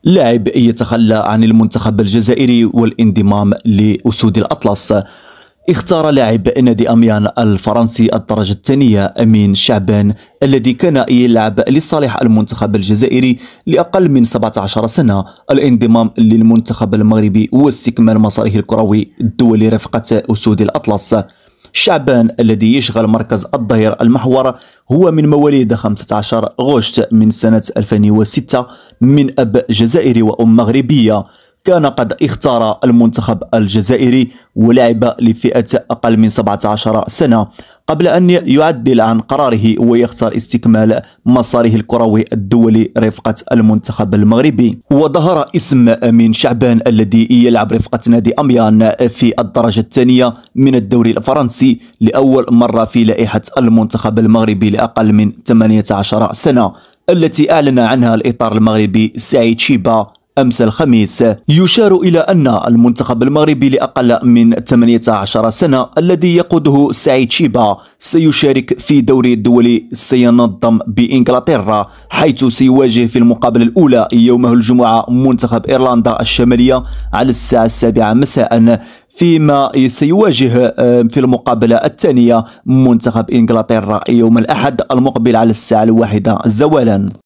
لاعب يتخلى عن المنتخب الجزائري والانضمام لأسود الأطلس. اختار لاعب نادي أميان الفرنسي الدرجة الثانية أمين شعبان الذي كان يلعب لصالح المنتخب الجزائري لأقل من 17 سنة الانضمام للمنتخب المغربي واستكمال مساره الكروي الدولي رفقة أسود الأطلس. شعبان الذي يشغل مركز الظهير المحور هو من مواليد 15 غشت من سنة 2006 من أب جزائري وأم مغربية. كان قد اختار المنتخب الجزائري ولعب لفئة أقل من 17 سنة قبل أن يعدل عن قراره ويختار استكمال مساره الكروي الدولي رفقة المنتخب المغربي. وظهر اسم أمين شعبان الذي يلعب رفقة نادي أميان في الدرجة الثانية من الدوري الفرنسي لأول مرة في لائحة المنتخب المغربي لأقل من 18 سنة التي أعلن عنها الإطار المغربي سعيد شيبة أمس الخميس. يشار إلى أن المنتخب المغربي لأقل من 18 سنة الذي يقوده سعيد شيبة سيشارك في دوري الدولي سينظم بإنجلترا، حيث سيواجه في المقابلة الأولى يومه الجمعة منتخب إيرلندا الشمالية على الساعة 7 مساء، فيما سيواجه في المقابلة الثانية منتخب إنجلترا يوم الأحد المقبل على الساعة 1 زوالا.